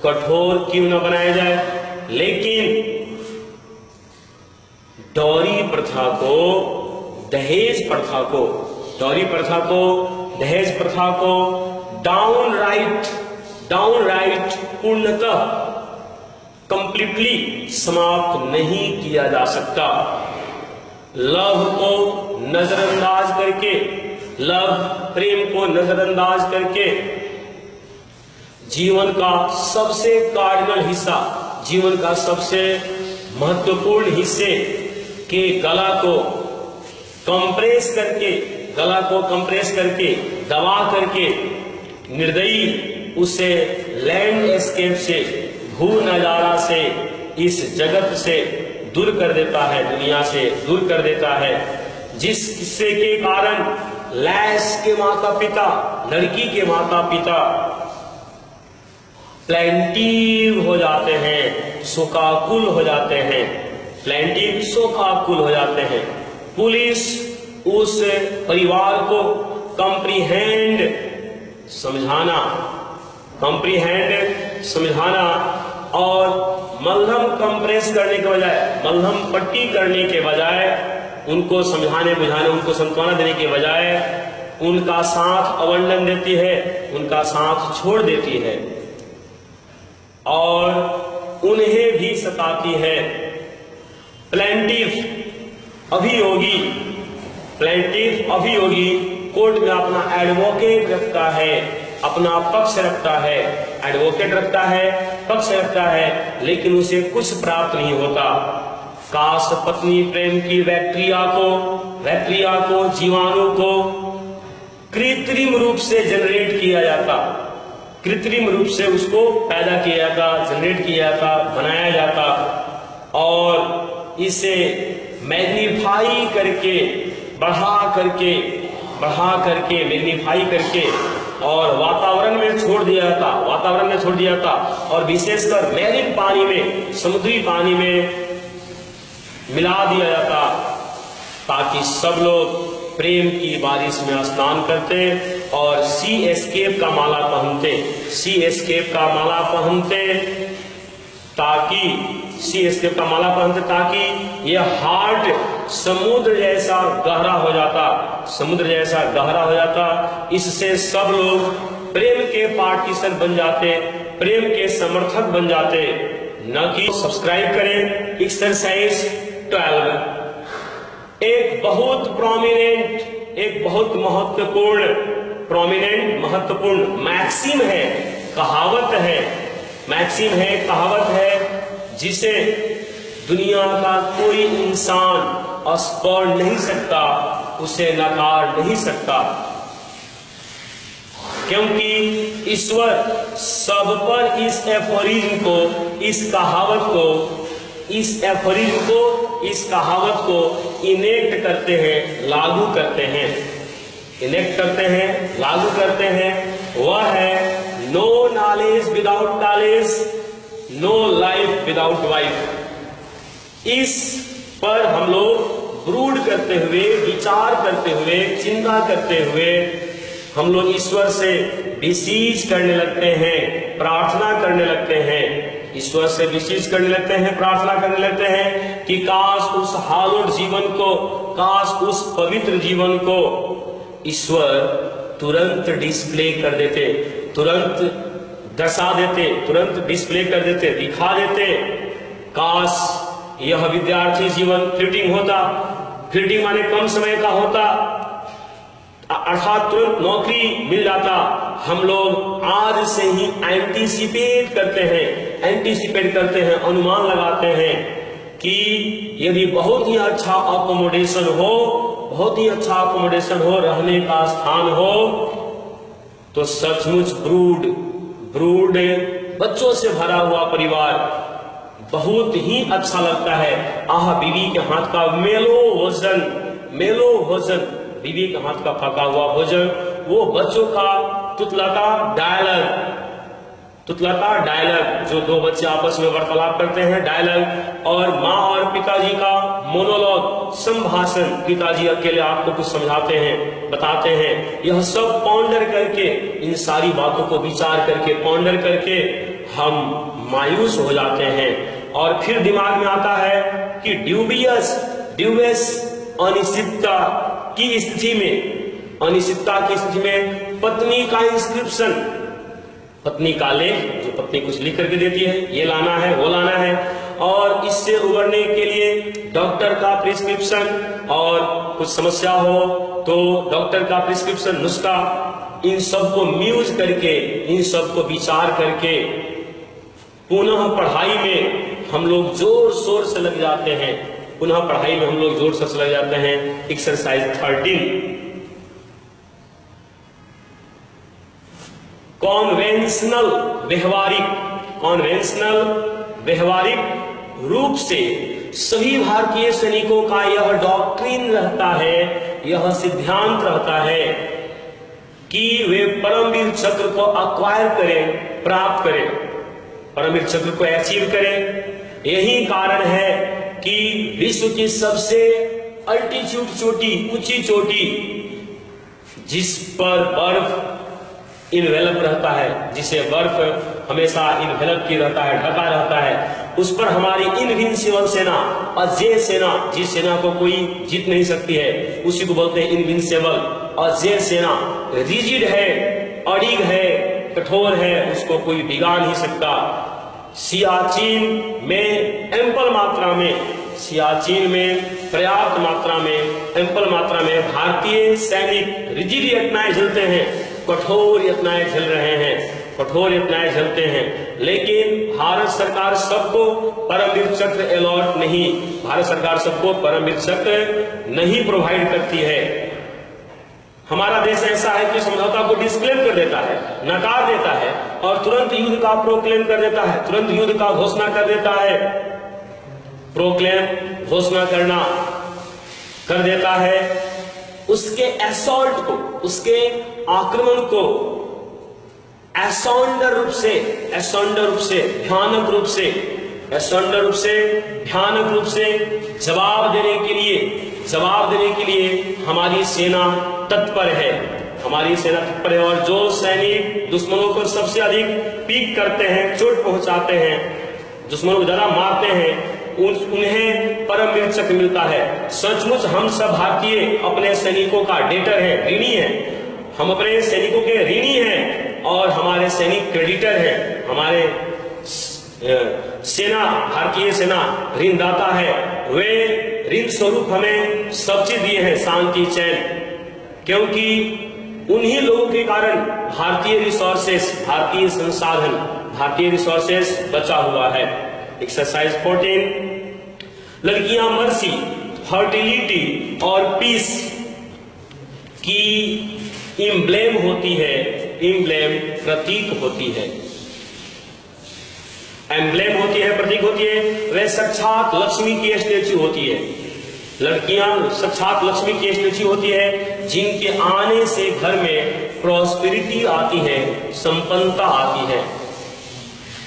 कठोर क्यों न बनाया जाए, लेकिन डॉरी प्रथा को, दहेज प्रथा को, डॉरी प्रथा को, दहेज प्रथा को डाउनराइट पूर्णतः कंप्लीटली समाप्त नहीं किया जा सकता। लव को नजरअंदाज करके, लव प्रेम को नजरअंदाज करके जीवन का सबसे कार्डिनल हिस्सा, जीवन का सबसे महत्वपूर्ण हिस्से के गला को कंप्रेस करके, दबा करके निर्दयी उसे लैंडस्केप से, भू नजारा से, इस जगत से दूर कर देता है, दुनिया से दूर कर देता है, जिससे के कारण लैस के माता पिता, लड़की के माता पिता प्लेंटिव हो जाते हैं, शोकाकुल हो जाते हैं, प्लेंटिव शोकाकुल हो जाते हैं। पुलिस उस परिवार को कंप्रीहेंड समझाना, कॉम्प्रीहेंड समझाना, और मलहम कंप्रेस करने के बजाय, मलहम पट्टी करने के बजाय, उनको समझाने बुझाने, उनको सांत्वना देने के बजाय उनका साथ अवंडन देती है, उनका साथ छोड़ देती है और उन्हें भी सताती है। प्लेंटिफ अभियोगी, प्लेंटिफ अभियोगी कोर्ट में अपना एडवोकेट रखता है, अपना पक्ष रखता है, एडवोकेट रखता है, पक्ष रखता है, लेकिन उसे कुछ प्राप्त नहीं होता। काश पत्नी प्रेम की बैक्टीरिया को, जीवाणु को कृत्रिम रूप से जनरेट किया जाता, कृत्रिम रूप से उसको पैदा किया जाता, जनरेट किया जाता, बनाया जाता, और इसे मैग्नीफाई करके, बढ़ा करके मैग्नीफाई करके और वातावरण में छोड़ दिया जाता, और विशेषकर मैरीन पानी में, समुद्री पानी में मिला दिया जाता, ताकि सब लोग प्रेम की बारिश में स्नान करते और सी एस्केप का माला पहनते, ताकि यह हार्ट समुद्र जैसा गहरा हो जाता, इससे सब लोग प्रेम के पार्टीशन बन जाते, प्रेम के समर्थक बन जाते। न कि सब्सक्राइब करें एक्सरसाइज 12, एक बहुत महत्वपूर्ण मैक्सिम है, कहावत है, जिसे दुनिया का कोई इंसान अस्पष्ट नहीं सकता, उसे नकार नहीं सकता, क्योंकि ईश्वर सब पर इस एफोरिज्म को, इस कहावत को इनेक्ट करते हैं, लागू करते हैं। वह है no knowledge without knowledge, no life without wife. इस पर हम लोग ब्रूड करते हुए, विचार करते हुए, चिंता करते हुए हम लोग ईश्वर से विशीष करने लगते हैं, प्रार्थना करने लगते हैं, ईश्वर से विशीष करने लगते हैं, प्रार्थना करने लगते हैं कि काश उस हालोड जीवन को, काश उस पवित्र जीवन को ईश्वर तुरंत डिस्प्ले कर देते, तुरंत दर्शा देते, तुरंत डिस्प्ले कर देते, दिखा देते। काश यह विद्यार्थी जीवन फ्लीटिंग होता, फ्लीटिंग माने कम समय का होता, अर्थात तुरंत नौकरी मिल जाता। हम लोग आज से ही एंटीसिपेट करते हैं, अनुमान लगाते हैं कि यदि बहुत ही अच्छा अकोमोडेशन हो, रहने का स्थान हो, तो सचमुच ब्रूड बच्चों से भरा हुआ परिवार बहुत ही अच्छा लगता है। बीवी के हाथ का मेलो भोजन, बीवी के हाथ का पका हुआ भोजन, वो बच्चों का तुतलाता डायलॉग, जो दो बच्चे आपस में वार्तालाप करते हैं, डायलॉग, और माँ और पिताजी का मोनोलॉग, संभाषण, पिताजी अकेले आपको कुछ समझाते हैं, बताते हैं। यह सब पॉन्डर करके, इन सारी बातों को विचार करके, पॉन्डर करके हम मायूस हो जाते हैं, और फिर दिमाग में आता है कि ड्यूबियस अनिश्चितता की स्थिति में पत्नी का इंस्क्रिप्शन, पत्नी का लेख, जो पत्नी कुछ लिख करके देती है, ये लाना है, वो लाना है, और इससे उबरने के लिए डॉक्टर का प्रिस्क्रिप्शन, और कुछ समस्या हो तो डॉक्टर का प्रिस्क्रिप्शन, नुस्खा, इन सब को म्यूज करके, इन सब को विचार करके पुनः पढ़ाई में हम लोग जोर शोर से लग जाते हैं, एक्सरसाइज 13, कॉन्वेंशनल व्यवहारिक रूप से सभी भारतीय सैनिकों का यह डॉक्ट्रिन रहता है, यह सिद्धांत रहता है कि वे परमवीर चक्र को अक्वायर करें, प्राप्त करें, परमवीर चक्र को अचीव करें। यही कारण है कि विश्व की सबसे अल्टीट्यूड चोटी, ऊंची चोटी, जिस पर बर्फ इन्वेलप रहता है, जिसे बर्फ हमेशा इन्वेलप की रहता है, ढका रहता है, उस पर हमारी इनविंसिबल सेना, अजेय सेना, जिस सेना को कोई जीत नहीं सकती है, उसी को बोलते हैं इनविंसिबल, अजेय सेना। रिजिड है, अड़िग है, कठोर है, उसको कोई बिगाड़ नहीं सकता। सियाचिन में एम्पल मात्रा में, सियाचिन में पर्याप्त मात्रा में, एम्पल मात्रा में भारतीय सैनिक रिजिड यातनाएं झेलते हैं, कठोर यातनाएं झेल रहे हैं, कठोर यातनाएं झेलते हैं। लेकिन भारत सरकार सबको परमवीर चक्र अलॉट नहीं, भारत सरकार सबको परमवीर चक्र नहीं प्रोवाइड करती है। हमारा देश ऐसा है कि समझौता को डिस्क्लेम कर देता है, नकार देता है और तुरंत युद्ध का प्रोक्लेम कर देता है, तुरंत युद्ध का घोषणा कर देता है। प्रोक्लेम, घोषणा करना कर देता है, उसके असॉल्ट को, उसके आक्रमण को असौंदर्य रूप से, असौंदर्य रूप से, भयानक रूप से, असौंदर्य रूप से, भयानक रूप से जवाब देने के लिए हमारी सेना तत्पर है, हमारी सेना तत्पर है। और जो सैनिक दुश्मनों को सबसे अधिक पीक करते हैं, चोट पहुंचाते हैं, दुश्मनों को ज्यादा मारते हैं, उन्हें परमवीर चक्र मिलता है। सचमुच हम सब भारतीय अपने सैनिकों का डेटर है, ऋणी है, हम अपने सैनिकों के ऋणी हैं और हमारे सैनिक क्रेडिटर हैं। हमारे सेना, भारतीय सेना ऋणदाता है, वे ऋण स्वरूप हमें सब चीज दिए हैं, शांति, चैन, क्योंकि उन्हीं लोगों के कारण भारतीय रिसोर्सेस, भारतीय संसाधन, भारतीय रिसोर्सेस बचा हुआ है। एक्सरसाइज 14, लड़कियां मर्सी, फर्टिलिटी और पीस की इम्ब्लेम होती है, इम्ब्लेम प्रतीक होती है, एम्ब्लेम होती है, प्रतीक होती है। वे साक्षात लक्ष्मी की स्टेच्यू होती है, लड़कियां साक्षात लक्ष्मी की स्टेच्यू होती है, जिनके आने से घर में प्रॉस्पेरिटी आती है, संपन्नता आती है।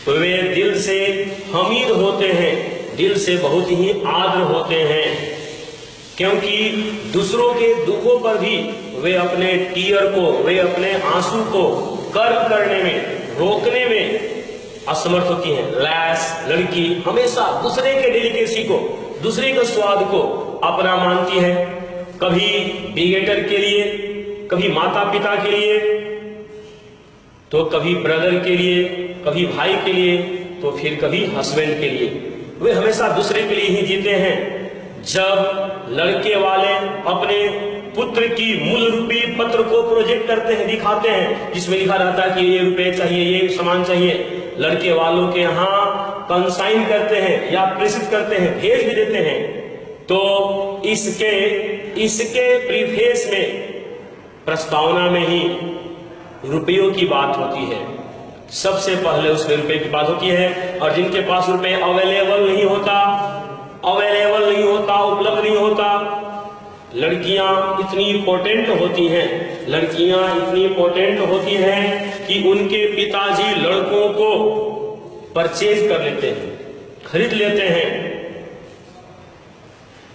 वे दिल से हमीद होते हैं, दिल से बहुत ही आर्द्र होते हैं, क्योंकि दूसरों के दुखों पर भी वे अपने टीयर को, वे अपने आंसू को कर्व करने में, रोकने में असमर्थ होती हैं। लैस, लड़की हमेशा दूसरे के डेलिकेसी को, दूसरे के स्वाद को अपना मानती है, कभी बिगेटर के लिए, कभी माता पिता के लिए, तो कभी ब्रदर के लिए, कभी भाई के लिए, तो फिर कभी हस्बैंड के लिए। वे हमेशा दूसरे के लिए ही जीते हैं। जब लड़के वाले अपने पुत्र की मूल रूपी पत्र को प्रोजेक्ट करते हैं, दिखाते हैं, जिसमें लिखा रहता है कि ये रुपए चाहिए, ये सामान चाहिए, लड़के वालों के यहाँ कंसाइन करते हैं या प्रेषित करते हैं, भेज भी देते हैं, तो इसके प्रीफेस में, प्रस्तावना में ही रुपयों की बात होती है। सबसे पहले उसमें रुपए की बात होती है। और जिनके पास रुपए अवेलेबल नहीं होता, उपलब्ध नहीं होता, लड़कियां इतनी इंपॉर्टेंट होती हैं, लड़कियां इतनी इंपॉर्टेंट होती हैं कि उनके पिताजी लड़कों को परचेज कर लेते हैं, खरीद लेते हैं।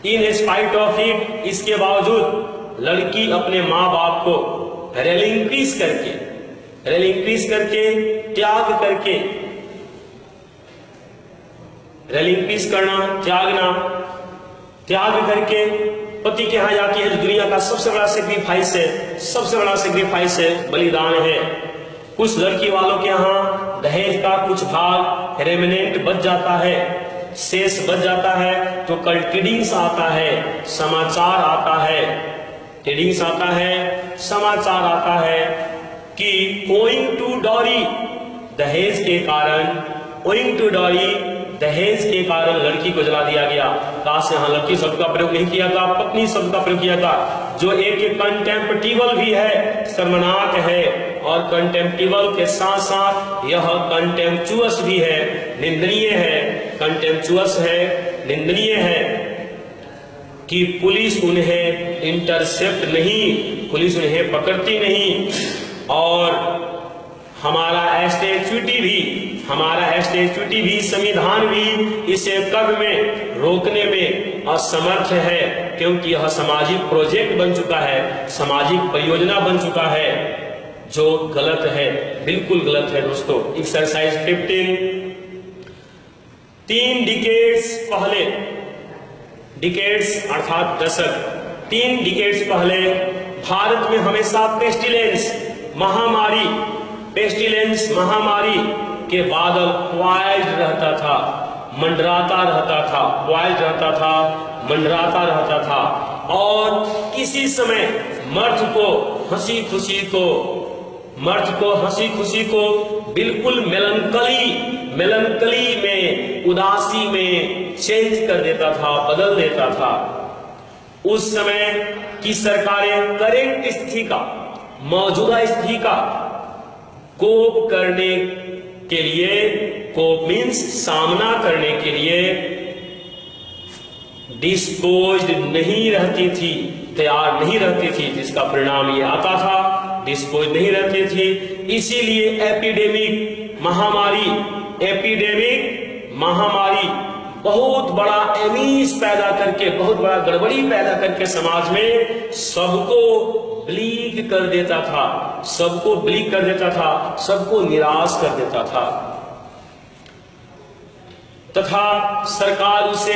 इन स्पाइट ऑफ इट, इसके बावजूद लड़की अपने माँ बाप को रेलिंक्विश करके, त्याग करके, रेलिंक्विश करना, त्याग करके पति के यहां जाती है। दुनिया का सबसे बड़ा सेक्रीफाइस है, सबसे बड़ा सेक्रीफाइस है, बलिदान है। कुछ लड़की वालों के यहाँ दहेज का कुछ भाग रेमिनेंट बच जाता है, शेष बच जाता है, तो कल टीडिंग्स आता है, समाचार आता है, टीडिंग्स आता है, समाचार आता है कि ओइंग टू डॉरी, दहेज के कारण, ओइंग टू डॉरी, दहेज के कारण लड़की को जला दिया गया। काश यहाँ लड़की शब्द का प्रयोग नहीं किया था, पत्नी शब्द का प्रयोग किया था, जो एक कंटेम्प्टिबल भी है, शर्मनाक है, और कंटेम्प्टिबल के साथ साथ यह कंटेम्पचुअस भी है, निंदनीय है, कंटेम्पचुअस है, निंदनीय है कि पुलिस उन्हें इंटरसेप्ट नहीं, पुलिस उन्हें पकड़ती नहीं, और हमारा स्टैट्यूटी भी, संविधान भी इसे कब में रोकने में असमर्थ है, क्योंकि यह सामाजिक प्रोजेक्ट बन चुका है, सामाजिक परियोजना बन चुका है। जो गलत है, बिल्कुल गलत है दोस्तों। एक्सरसाइज 15, 3 डिकेड्स पहले, डिकेड्स अर्थात दशक, 3 डिकेड्स पहले भारत में हमेशा पेस्टिलेंस महामारी के बादल वाइल्ड रहता था, मंडराता रहता था, वाइल्ड रहता था, मंडराता रहता था। और किसी समय मर्द को हंसी खुशी को बिल्कुल मेलनकली में, उदासी में चेंज कर देता था, बदल देता था। उस समय की सरकारें करेंट स्थिति का, मौजूदा स्थिति का कोप करने के लिए, कोप मीन्स सामना करने के लिए डिस्पोज्ड नहीं रहती थी, तैयार नहीं रहती थी, जिसका परिणाम ये आता था, डिस्पोज नहीं रहती थी। इसीलिए एपिडेमिक महामारी बहुत बड़ा एमीस पैदा करके, बहुत बड़ा गड़बड़ी पैदा करके समाज में सबको ब्लीक कर देता था, सबको निराश कर देता था। तथा सरकार उसे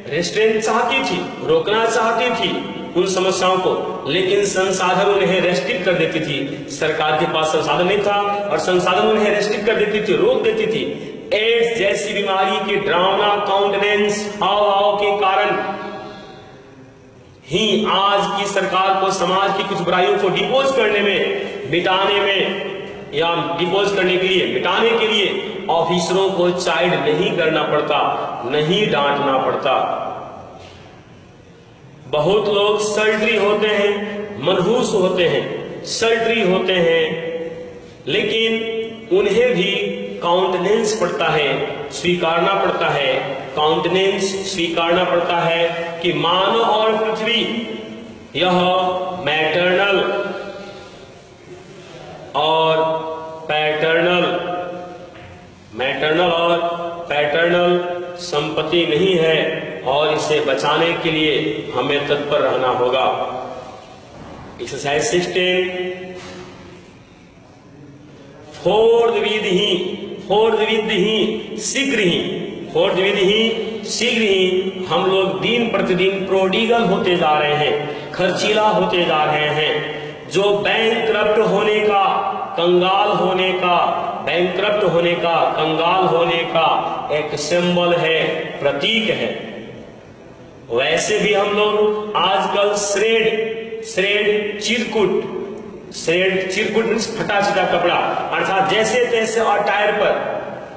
रेस्ट्रेन चाहती थी, रोकना चाहती थी उन समस्याओं को, लेकिन संसाधन उन्हें रेस्ट्रिक्ट कर देती थी। सरकार के पास संसाधन नहीं था और संसाधन उन्हें रेस्ट्रिक्ट कर देती थी, रोक देती थी। एड्स जैसी बीमारी के ड्रामा काउंटेनेंस हाव के कारण ही आज की सरकार को समाज की कुछ बुराइयों को डिपोज करने में, मिटाने में, या डिपोज करने के लिए, मिटाने के लिए ऑफिसरों को चाइल्ड नहीं करना पड़ता, नहीं डांटना पड़ता। बहुत लोग सल्ट्री होते हैं, मनहूस होते हैं, सल्ट्री होते हैं, लेकिन उन्हें भी काउंटेनेंस पड़ता है, स्वीकारना पड़ता है, काउंटेनेंस स्वीकारना पड़ता है कि मानव और पृथ्वी यह मैटरनल और पैटर्नल संपत्ति नहीं है और इसे बचाने के लिए हमें तत्पर रहना होगा। एक्सरसाइज 16, फोर्थ विधि शीघ्र ही हम लोग दिन प्रतिदिन प्रोडिगल होते जा रहे हैं, खर्चीला होते जा रहे हैं। जो बैंकक्रप्ट होने का, कंगाल होने का एक सिंबल है, प्रतीक है। वैसे भी हम लोग आजकल श्रेड चिरकुट फटा चिटा कपड़ा, अर्थात जैसे तैसे अटायर पर,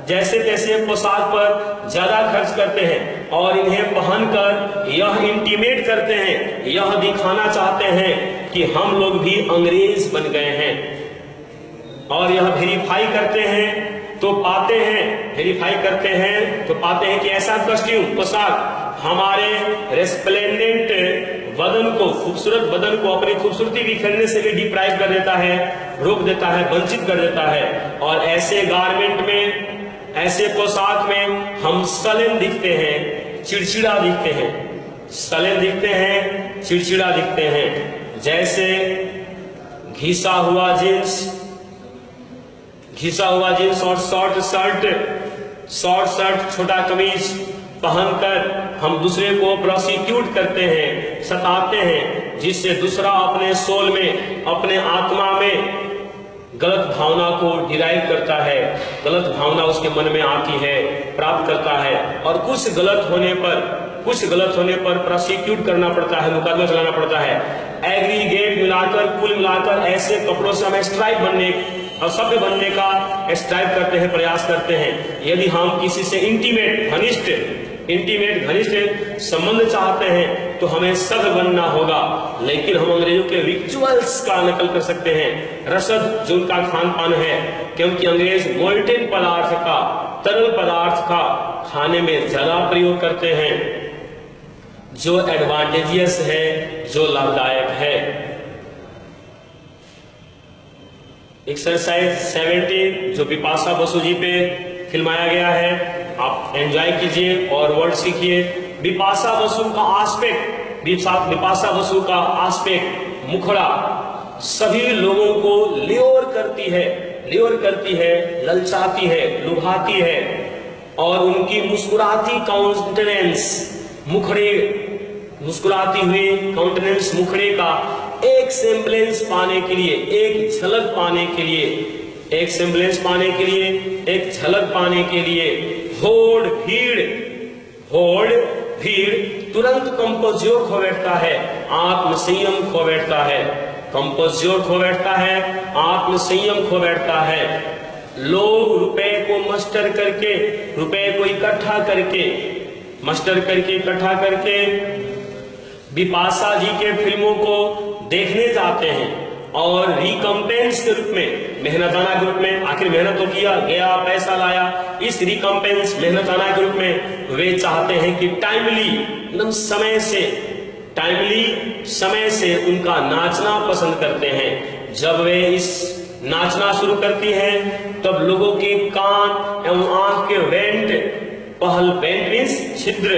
जैसे तैसे पोशाक पर ज्यादा खर्च करते हैं और इन्हें पहनकर यह इंटीमेट करते हैं, यह दिखाना चाहते हैं कि हम लोग भी अंग्रेज बन गए हैं। और यह वेरीफाई करते हैं तो पाते हैं कि ऐसा कस्ट्यूम, पोशाक हमारे रेस्प्लेंडेंट बदन को, खूबसूरत बदन को अपनी खूबसूरती बिखेरने से भी डिप्राइव कर देता है, रोक देता है, वंचित कर देता है। और ऐसे गारमेंट में, ऐसे पोशाक में हम सलेन दिखते हैं, चिड़चिड़ा दिखते हैं। जैसे घिसा हुआ जींस और शॉर्ट शर्ट, छोटा कमीज पहनकर हम दूसरे को प्रोसिक्यूट करते हैं, सताते हैं, जिससे दूसरा अपने सोल में, अपने आत्मा में गलत भावना को डिराइव करता है, गलत भावना उसके मन में आती है, प्राप्त करता है। और कुछ गलत होने पर प्रोसिक्यूट करना पड़ता है, मुकदमा चलाना पड़ता है। एग्रीगेट मिलाकर, कुल मिलाकर ऐसे कपड़ों से हम स्ट्राइप बनने और सभ्य बनने का स्ट्राइव करते हैं, प्रयास करते हैं। यदि हम किसी से इंटीमेट घनिष्ठ संबंध चाहते हैं तो हमें सभ्य बनना होगा। लेकिन हम अंग्रेजों के रिचुअल्स का नकल कर सकते हैं, रसद जो उनका खान पान है, क्योंकि अंग्रेज मोल्टेन पदार्थ का, तरल पदार्थ का खाने में ज्यादा प्रयोग करते हैं, जो एडवांटेजियस है, जो लाभदायक है। एक्सरसाइज 17 जो बिपाशा बसु जी पे फिल्माया गया है, आप एंजॉय कीजिए और वर्ड सीखिए। बिपाशा बसु का आस्पेक्ट, मुखड़ा सभी लोगों को ल्योर करती है, ललचाती है, लुभाती है, और उनकी मुस्कुराती काउंटेनेंस, मुस्कुराती हुई काउंटेनेंस, मुखड़े का एक सेम्बलेंस पाने के लिए, एक झलक पाने के लिए, एक सेम्बलेंस पाने के लिए, एक झलक पाने के लिए होड़ भीड़ तुरंत कंपोज्योर खो बैठता है, आत्मसंयम खो बैठता है, कंपोज्योर खो बैठता है, आत्मसंयम खो बैठता है। लोग रुपए को इकट्ठा करके बिपाशा जी के फिल्मों को देखने जाते हैं, और रिकम्पेंस के रूप में, मेहनताना के रूप में, आखिर मेहनत तो किया, गया, पैसा लाया, इस रिकम्पेंस मेहनताना के रूप में वे चाहते हैं कि टाइमली, एकदम समय से उनका नाचना पसंद करते हैं। जब वे इस नाचना शुरू करती हैं, तब लोगों के कान एवं आंख के वेंट मीन्स छिद्र,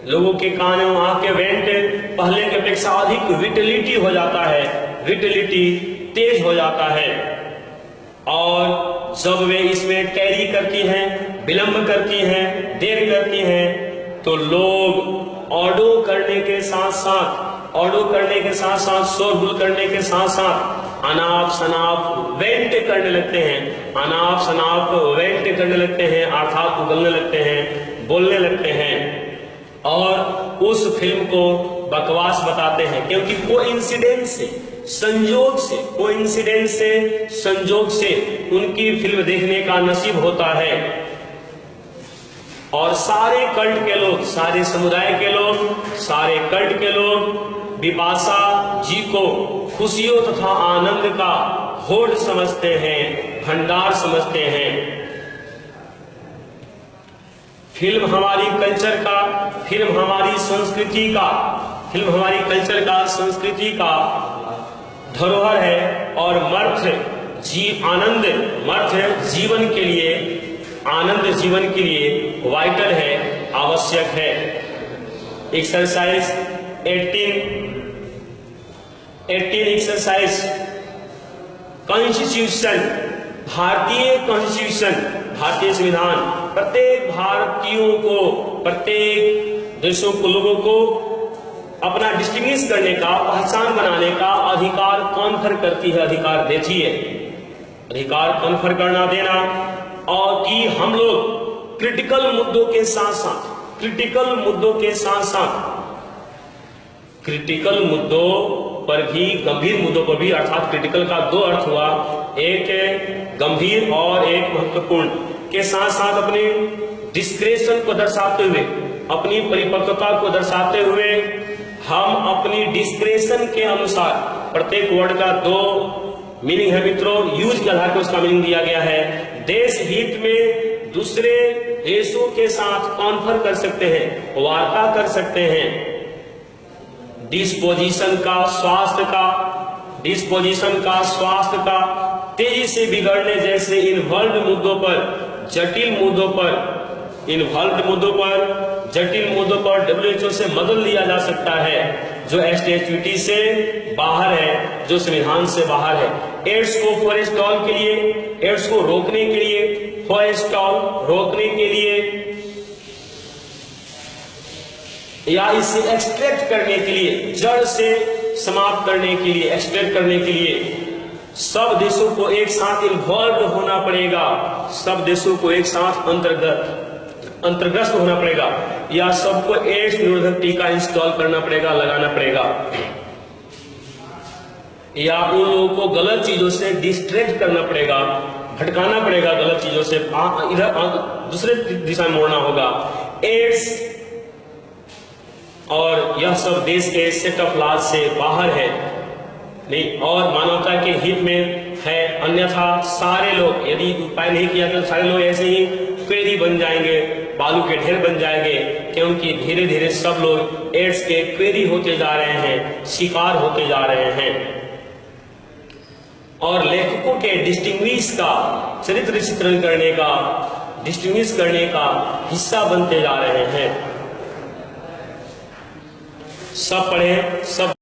लोगों के कान एवं आंख के वेंट पहले की अपेक्षा अधिक विटिलिटी हो जाता है, विटिलिटी तेज हो जाता है। और जब वे इसमें टैरी करती हैं, विलंब करती हैं, देर करती हैं, तो लोग ऑडो करने के साथ साथ शोरगुल करने के साथ साथ अनाप शनाप वेंट करने लगते हैं, अर्थात उगलने लगते हैं, बोलने लगते हैं, और उस फिल्म को बकवास बताते हैं, क्योंकि संजोग से उनकी फिल्म देखने का नसीब होता है। और सारे कल्ट के लोग, सारे समुदाय के लोग, सारे कल्ट के लोग बिपाशा जी को खुशियों तथा आनंद का होड़ समझते हैं, भंडार समझते हैं। फिल्म हमारी कल्चर का, फिल्म हमारी संस्कृति का धरोहर है, और आनंद जीवन के लिए वाइटल है, आवश्यक है। एक्सरसाइज 18 एक्सरसाइज कॉन्स्टिट्यूशन, भारतीय संविधान प्रत्येक भारतीयों को, प्रत्येक देशों को, लोगों को अपना डिस्टिंग्विश करने का, पहचान बनाने का अधिकार कॉन्फर करती है, अधिकार देती है, अधिकार कॉन्फर करना देना। और कि हम लोग क्रिटिकल मुद्दों के साथ साथ गंभीर मुद्दों पर भी, अर्थात क्रिटिकल का दो अर्थ हुआ, एक गंभीर और एक महत्वपूर्ण, के साथ साथ अपने डिस्क्रेशन को दर्शाते हुए, अपनी परिपक्वता को दर्शाते हुए, हम अपनी डिस्क्रेशन के अनुसार, प्रत्येक वर्ड का दो मीनिंग है मित्रों, यूज के आधार पर उसका मीनिंग दिया गया है। देश हित में दूसरे देशों के साथ कॉन्फर कर सकते हैं, वार्ता कर सकते हैं। डिस्पोजिशन स्वास्थ्य का तेजी से बिगड़ने जैसे इन्वॉल्व मुद्दों पर, जटिल मुद्दों पर WHO से मदद लिया जा सकता है, जो स्टैट्यूटी से बाहर है, जो संविधान से बाहर है। एड्स को रोकने के लिए, या इसे एक्सट्रैक्ट करने के लिए, जड़ से समाप्त करने के लिए, एक्सट्रैक्ट करने के लिए सब देशों को एक साथ इन्वॉल्व होना पड़ेगा, सब देशों को एक साथ अंतर्ग्रस्त होना पड़ेगा, या सबको एड्स निरोधक टीका इंस्टॉल करना पड़ेगा, लगाना पड़ेगा, या उन लोगों को गलत चीजों से डिस्ट्रैक्ट करना पड़ेगा, भटकाना पड़ेगा, गलत चीजों से इधर दूसरे दिशा में मोड़ना होगा। एड्स और यह सब देश के सेट ऑफ लॉज से बाहर है नहीं, और मानवता के हित में है। अन्यथा सारे लोग, यदि उपाय नहीं किया तो सारे लोग ऐसे ही क्वेरी बन जाएंगे, बालू के ढेर बन जाएंगे, क्योंकि धीरे धीरे सब लोग एड्स के क्वेरी होते जा रहे हैं, शिकार होते जा रहे हैं, और लेखकों के डिस्टिंग्विश का, चरित्र चित्रण करने का, डिस्टिंग्विश करने का हिस्सा बनते जा रहे हैं। सब पढ़े, सब